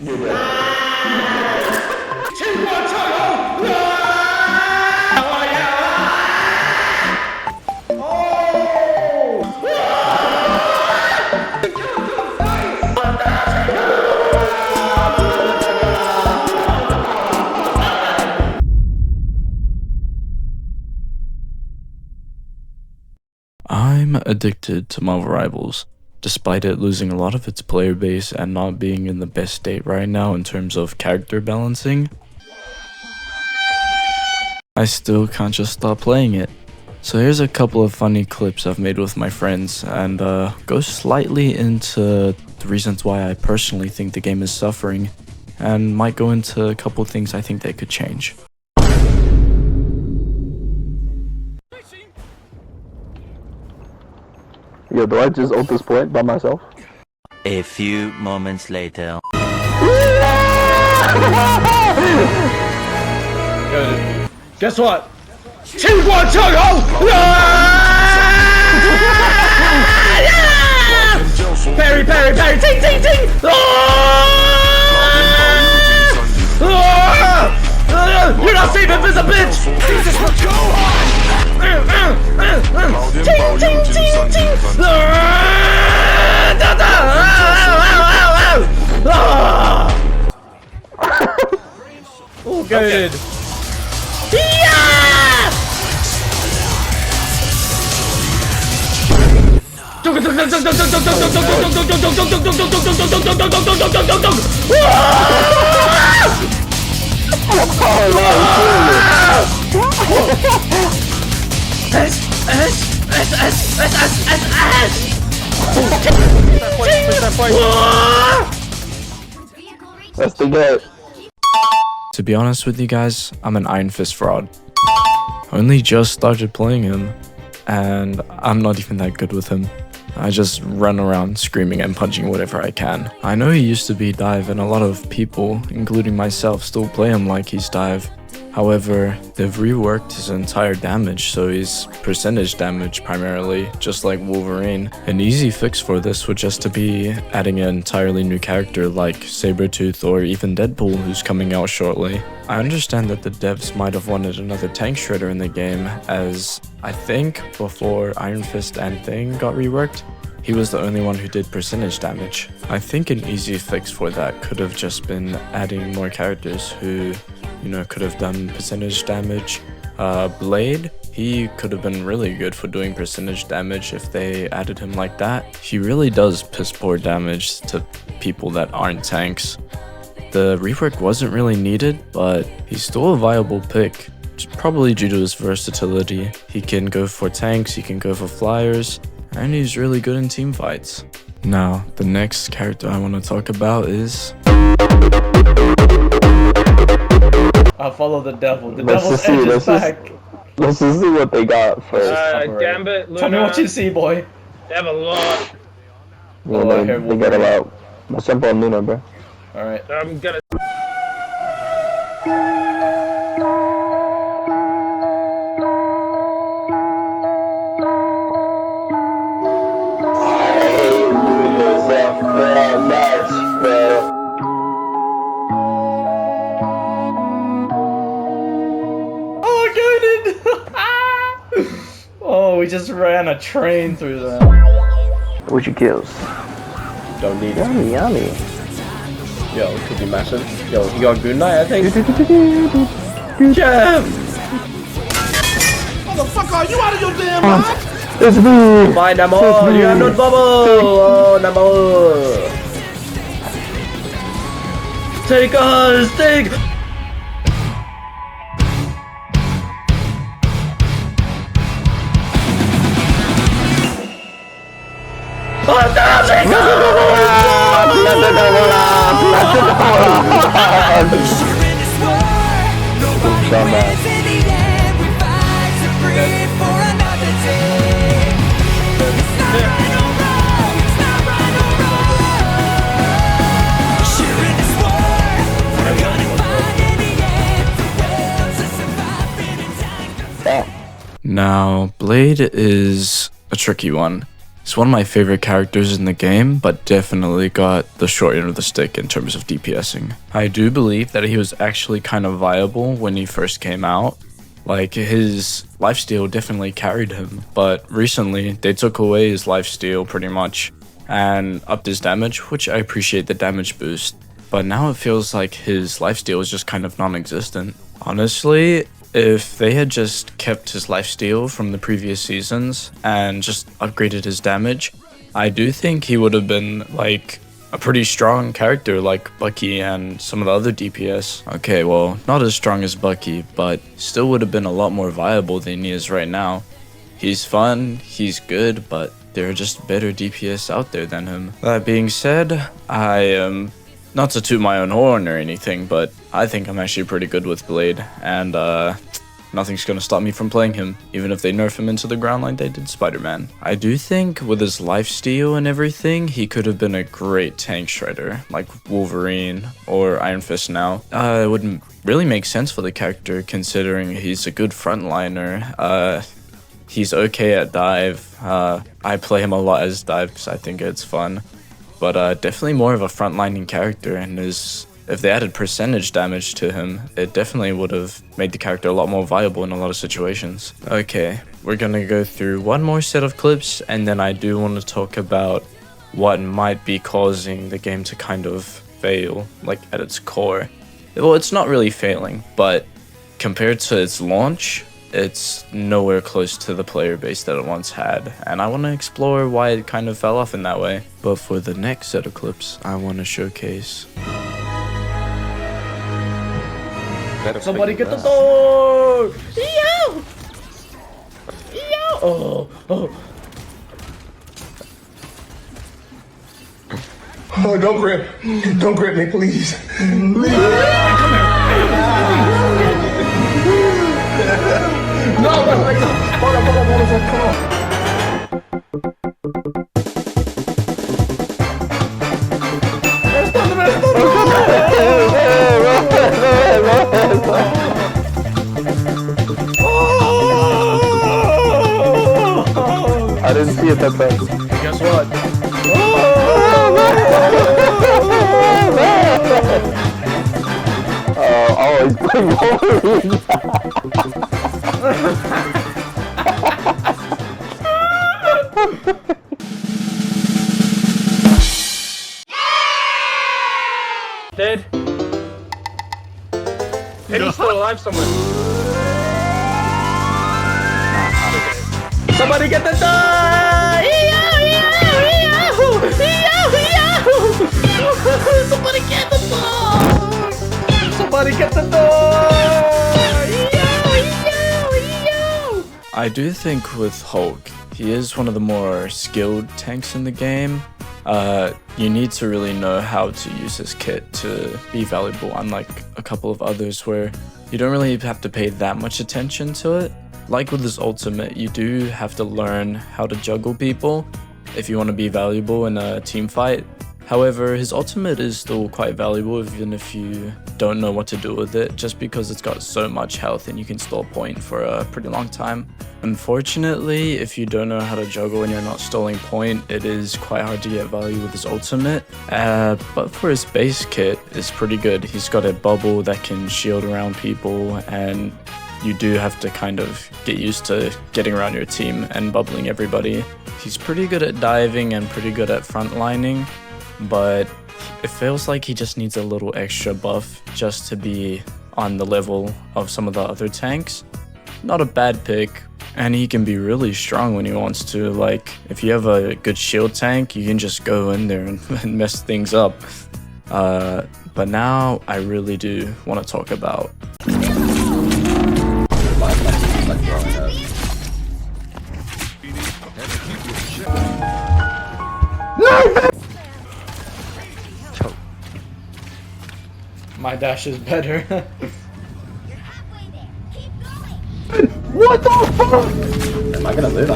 You're dead. I'm addicted to Marvel Rivals. Despite it losing a lot of its player base and not being in the best state right now in terms of character balancing, I still can't just stop playing it. So here's a couple of funny clips I've made with my friends and go slightly into the reasons why I personally think the game is suffering and might go into a couple things I think they could change. Yo, do I just ult this point by myself? A few moments later. Guess what? Parry, parry, parry, ting, ting, ting! You're not safe if it's a bitch! Jesus, let's go! Ting, ting, ting, ting! Oh, good. That's the guy. To be honest with you guys, I'm an Iron Fist fraud. I only just started playing him, and I'm not even that good with him. I just run around screaming and punching whatever I can. I know he used to be Dive, and a lot of people, including myself, still play him like he's Dive. However, they've reworked his entire damage, so he's percentage damage primarily, just like Wolverine. An easy fix for this would just to be adding an entirely new character like Sabretooth or even Deadpool, who's coming out shortly. I understand that the devs might have wanted another tank shredder in the game, as I think before Iron Fist and Thing got reworked, he was the only one who did percentage damage. I think an easy fix for that could have just been adding more characters who, could have done percentage damage. Blade, he could have been really good for doing percentage damage if they added him like that. He really does piss poor damage to people that aren't tanks. The rework wasn't really needed, but he's still a viable pick, probably due to his versatility. He can go for tanks, he can go for flyers, and he's really good in team fights. Now, the next character I want to talk about is... I'll follow the devil. The devil's edge is back. Let's just see what they got first. Gambit, Luna. Tell me what you see, boy. They have a lot. They got a lot. Let's jump on Luna, bro. Alright. I'm gonna. Oh, we just ran a train through them. What'd you kills? Don't need it. Yummy, yummy. Yo, it could be massive. Yo, he got good night, I think. Jeff! Motherfucker, are you out of your damn mind? It's me! Bye, Namor! You have no bubble! Oh, Namor! Take us! Take! Now, Blade is a tricky one. He's one of my favorite characters in the game, but definitely got the short end of the stick in terms of DPSing. I do believe that he was actually kind of viable when he first came out. Like, his lifesteal definitely carried him, but recently they took away his lifesteal pretty much and upped his damage, which I appreciate the damage boost. But now it feels like his lifesteal is just kind of non-existent. Honestly, if they had just kept his lifesteal from the previous seasons and just upgraded his damage, I do think he would have been like a pretty strong character like Bucky and some of the other DPS. Okay, well, not as strong as Bucky, but still would have been a lot more viable than he is right now. He's fun, he's good, but there are just better DPS out there than him. That being said, I am not to toot my own horn or anything, but I think I'm actually pretty good with Blade, and nothing's gonna stop me from playing him, even if they nerf him into the ground like they did Spider-Man. I do think with his lifesteal and everything, he could have been a great tank shredder, like Wolverine or Iron Fist now. It wouldn't really make sense for the character considering he's a good frontliner. He's okay at dive. I play him a lot as dive because I think it's fun. But definitely more of a frontlining character, and if they added percentage damage to him, it definitely would have made the character a lot more viable in a lot of situations. Okay, we're gonna go through one more set of clips, and then I do want to talk about what might be causing the game to kind of fail, like at its core. Well, it's not really failing, but compared to its launch, it's nowhere close to the player base that it once had, and I want to explore why it kind of fell off in that way. But for the next set of clips, I want to showcase... Somebody get the door! Yo! Yo! Oh, oh. Oh, don't grip me, please. Please. No, hold on, come on. I didn't see it that fast. Guess what? Always playing Wolverine. Dead. And he's still alive somewhere. Somebody get the door! Somebody get the door! Somebody get the door! I do think with Hulk, he is one of the more skilled tanks in the game. You need to really know how to use his kit to be valuable, unlike a couple of others where you don't really have to pay that much attention to it. Like with his ultimate, you do have to learn how to juggle people if you want to be valuable in a team fight. However, his ultimate is still quite valuable even if you don't know what to do with it, just because it's got so much health and you can stall point for a pretty long time. Unfortunately, if you don't know how to juggle and you're not stalling point, it is quite hard to get value with his ultimate. But for his base kit, it's pretty good. He's got a bubble that can shield around people, and you do have to kind of get used to getting around your team and bubbling everybody. He's pretty good at diving and pretty good at frontlining, but it feels like he just needs a little extra buff just to be on the level of some of the other tanks. Not a bad pick, and he can be really strong when he wants to. Like, if you have a good shield tank, you can just go in there and mess things up. But now I really do want to talk about My dash is better. What the fuck? Am I gonna live?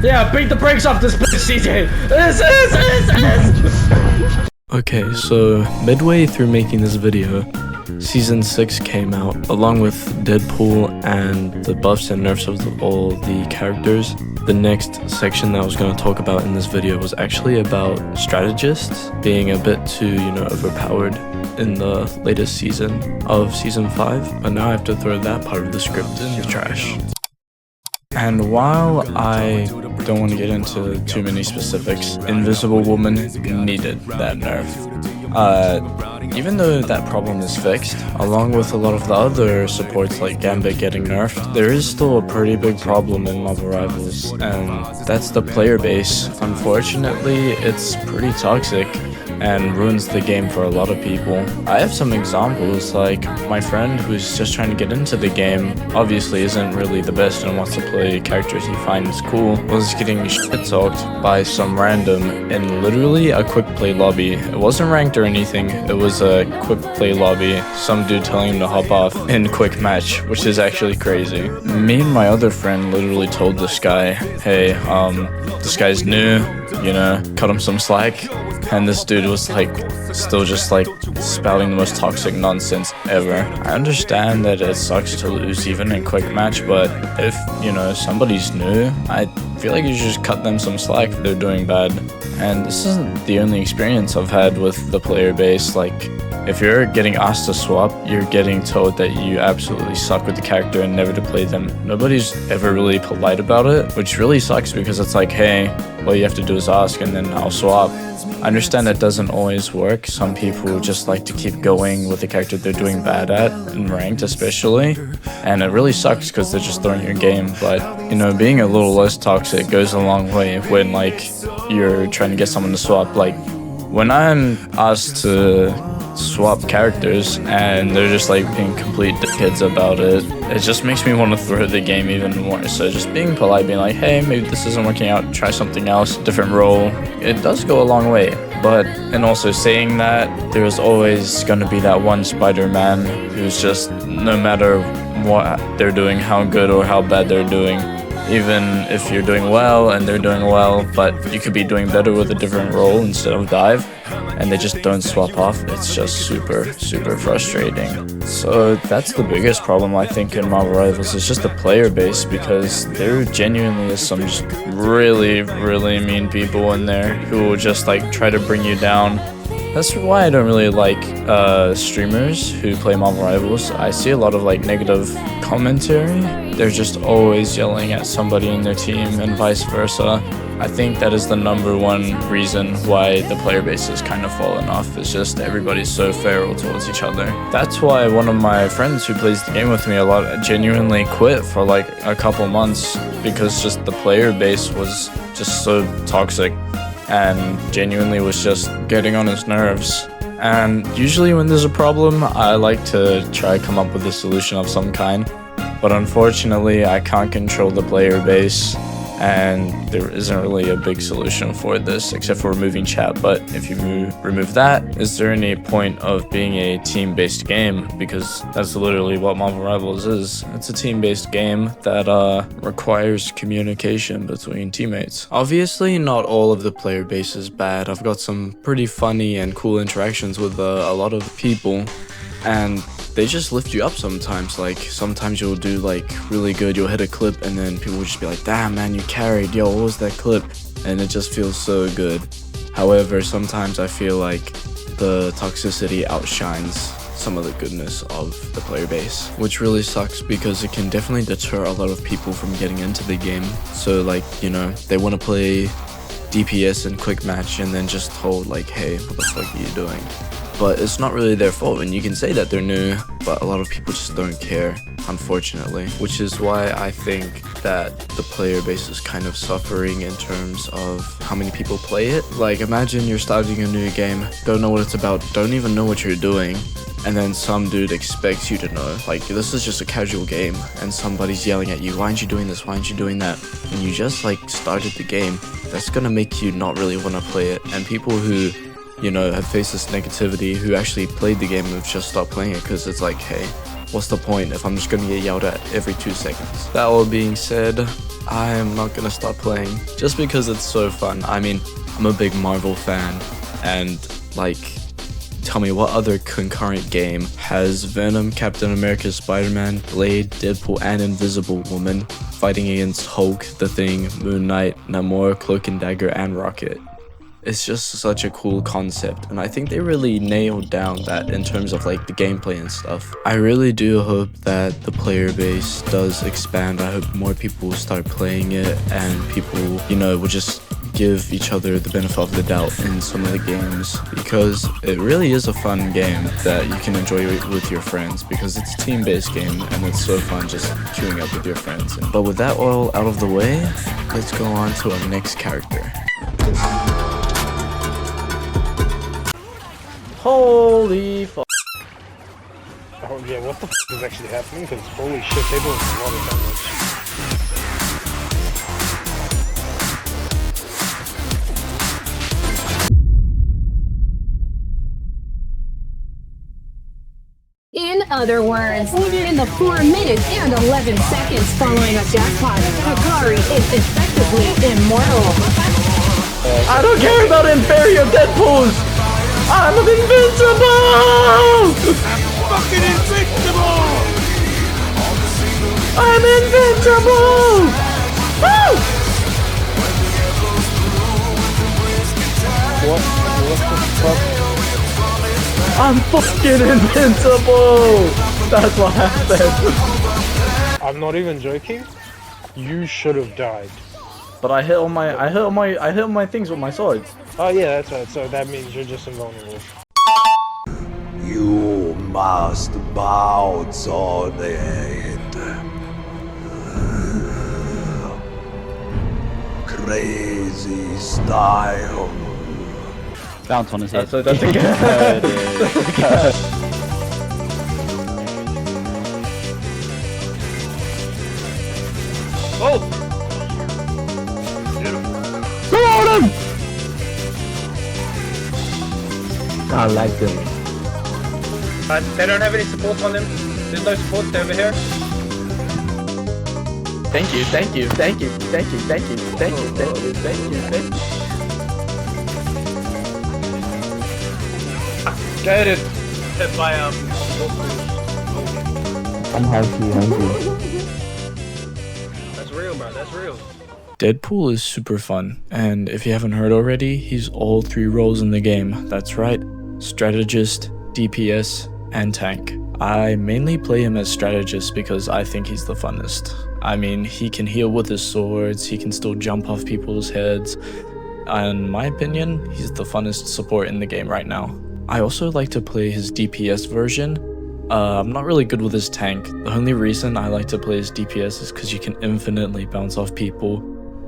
Yeah, beat the brakes off this bitch, CJ. Okay, so midway through making this video, Season 6 came out, along with Deadpool and the buffs and nerfs of all the characters. The next section that I was going to talk about in this video was actually about strategists being a bit too, overpowered in the latest season of Season 5, but now I have to throw that part of the script in the trash. And while I don't want to get into too many specifics, Invisible Woman needed that nerf. Even though that problem is fixed, along with a lot of the other supports like Gambit getting nerfed, there is still a pretty big problem in Marvel Rivals, and that's the player base. Unfortunately, it's pretty toxic and ruins the game for a lot of people. I have some examples, like my friend who's just trying to get into the game, obviously isn't really the best and wants to play characters he finds cool, was getting shit-talked by some random in literally a quick play lobby. It wasn't ranked or anything, it was a quick play lobby, some dude telling him to hop off in quick match, which is actually crazy. Me and my other friend literally told this guy, hey, this guy's new, cut him some slack. And this dude was still just spouting the most toxic nonsense ever. I understand that it sucks to lose even in quick match, but if, somebody's new, I feel like you should just cut them some slack if they're doing bad. And this isn't the only experience I've had with the player base. If you're getting asked to swap, you're getting told that you absolutely suck with the character and never to play them. Nobody's ever really polite about it, which really sucks because it's like, hey, all you have to do is ask and then I'll swap. I understand that doesn't always work. Some people just like to keep going with the character they're doing bad at, in ranked especially, and it really sucks because they're just throwing your game. But, being a little less toxic goes a long way when, you're trying to get someone to swap. When I'm asked to swap characters and they're just being complete dickheads about it, it just makes me want to throw the game even more. So just being polite, being like, hey, maybe this isn't working out, try something else, different role, it does go a long way. And also saying that, there's always going to be that one Spider-Man who's just, no matter what they're doing, how good or how bad they're doing, even if you're doing well and they're doing well, but you could be doing better with a different role instead of dive, and they just don't swap off, it's just super, super frustrating. So that's the biggest problem I think in Marvel Rivals, is just the player base, because there genuinely is some just really, really mean people in there who will just try to bring you down. That's why I don't really like streamers who play Marvel Rivals. I see a lot of negative commentary. They're just always yelling at somebody in their team and vice versa. I think that is the #1 reason why the player base has kind of fallen off. It's just everybody's so feral towards each other. That's why one of my friends who plays the game with me a lot genuinely quit for a couple months, because just the player base was just so toxic and genuinely was just getting on his nerves. And usually when there's a problem, I like to try come up with a solution of some kind, but unfortunately I can't control the player base, and there isn't really a big solution for this except for removing chat. But if you remove that, is there any point of being a team-based game? Because that's literally what Marvel Rivals is. It's a team-based game that requires communication between teammates. Obviously not all of the player base is bad. I've got some pretty funny and cool interactions with a lot of people, and they just lift you up sometimes. Sometimes you'll do really good, you'll hit a clip, and then people will just be like, damn man, you carried, yo, what was that clip? And it just feels so good. However, sometimes I feel like the toxicity outshines some of the goodness of the player base, which really sucks because it can definitely deter a lot of people from getting into the game. So they want to play DPS and quick match and then just told hey, what the fuck are you doing? But it's not really their fault, and you can say that they're new, but a lot of people just don't care, unfortunately. Which is why I think that the player base is kind of suffering in terms of how many people play it. Imagine you're starting a new game, don't know what it's about, don't even know what you're doing, and then some dude expects you to know. This is just a casual game, and somebody's yelling at you, why aren't you doing this, why aren't you doing that? And you just started the game. That's gonna make you not really want to play it, and people who have faced this negativity, who actually played the game, have just stopped playing it because it's hey, what's the point if I'm just gonna get yelled at every 2 seconds? That all being said, I am not gonna stop playing just because it's so fun. I mean, I'm a big Marvel fan, and Tell me, what other concurrent game has Venom, Captain America, Spider-Man, Blade, Deadpool, and Invisible Woman fighting against Hulk, The Thing, Moon Knight, Namor, Cloak and Dagger, and Rocket? It's just such a cool concept, and I think they really nailed down that in terms of like the gameplay and stuff. I really do hope that the player base does expand. I hope more people will start playing it, and people, you know, will just give each other the benefit of the doubt in some of the games, because it really is a fun game that you can enjoy with your friends, because it's a team-based game and it's so fun just queuing up with your friends. But with that all out of the way, let's go on to our next character. Holy fuck. Oh yeah, what the fuck is actually happening? Because holy shit, they're doing a lot of damage. In other words, in the 4 minutes and 11 seconds following a jackpot, Hikari is effectively immortal. I don't care about inferior Deadpools! I'm invincible! Fucking invincible! I'm invincible! Woo! What the fuck? I'm fucking invincible! That's what happened. I'm not even joking. You should have died. But I hit all my things with my swords. Oh yeah, that's right. So that means you're just invulnerable. You must bounce on it. Crazy style. Bounce on his head. That's a good. Oh! Go on him! I like them. They don't have any support on them. There's no support over here. Thank you, thank you, thank you, thank you, thank you, thank you, thank you, thank you, thank you. Get it. Hit by I'm hungry. That's real, bro. That's real. Deadpool is super fun, and if you haven't heard already, he's all 3 roles in the game. That's right, strategist, DPS, and tank. I mainly play him as strategist because I think he's the funnest. I mean, he can heal with his swords, he can still jump off people's heads. In my opinion, he's the funnest support in the game right now. I also like to play his DPS version. I'm not really good with his tank. The only reason I like to play his DPS is because you can infinitely bounce off people.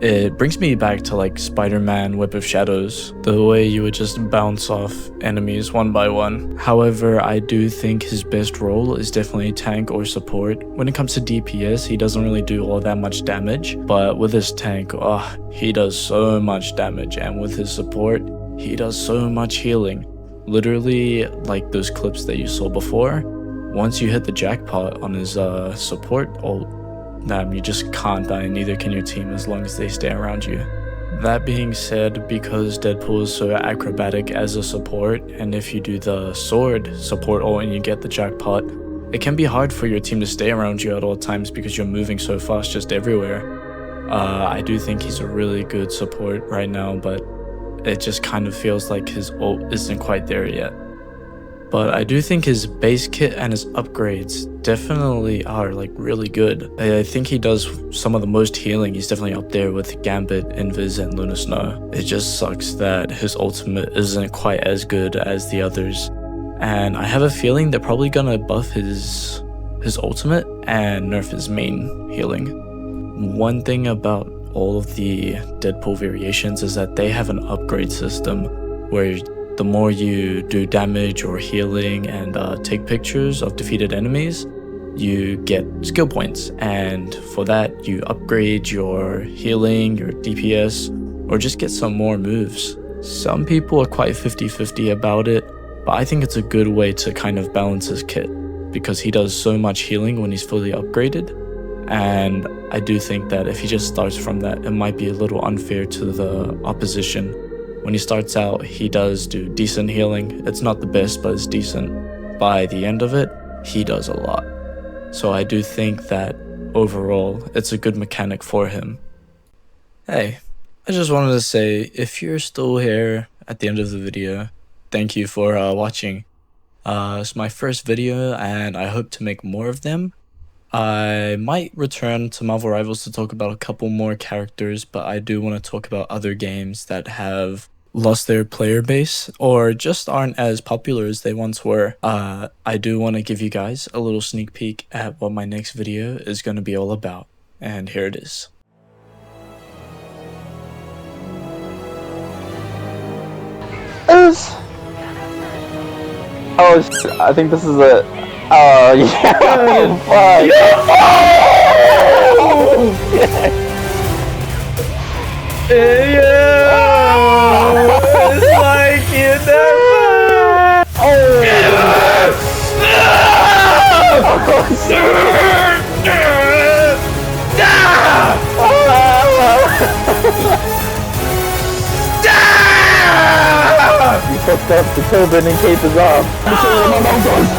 It brings me back to like Spider-Man Web of Shadows, the way you would just bounce off enemies one by one. However, I do think his best role is definitely tank or support. When it comes to DPS, he doesn't really do all that much damage, but with his tank, he does so much damage, and with his support, he does so much healing. Literally, like those clips that you saw before, once you hit the jackpot on his support ult, you just can't die, and neither can your team as long as they stay around you. That being said, because Deadpool is so acrobatic as a support, and if you do the sword support ult and you get the jackpot, it can be hard for your team to stay around you at all times because you're moving so fast just everywhere. I do think he's a really good support right now, but it just kind of feels like his ult isn't quite there yet. But I do think his base kit and his upgrades definitely are like really good. I think he does some of the most healing. He's definitely up there with Gambit, Invis, and Luna Snow. It just sucks that his ultimate isn't quite as good as the others. And I have a feeling they're probably gonna buff his ultimate and nerf his main healing. One thing about all of the Deadpool variations is that they have an upgrade system where the more you do damage or healing and take pictures of defeated enemies, you get skill points, and for that you upgrade your healing, your DPS, or just get some more moves. Some people are quite 50-50 about it, but I think it's a good way to kind of balance his kit, because he does so much healing when he's fully upgraded, and I do think that if he just starts from that, it might be a little unfair to the opposition When he starts out, he does do decent healing. It's not the best, but it's decent. By the end of it, he does a lot. So I do think that overall, it's a good mechanic for him. Hey, I just wanted to say, if you're still here at the end of the video, thank you for watching. It's my first video and I hope to make more of them. I might return to Marvel Rivals to talk about a couple more characters, but I do want to talk about other games that have lost their player base or just aren't as popular as they once were. I do want to give you guys a little sneak peek at what my next video is going to be all about, and here it is. Oh shit, I think this is it. Oh yeah, oh, fuck. It's like you never. You fucked up, the turban and cape is off. Let me show you what my mom does.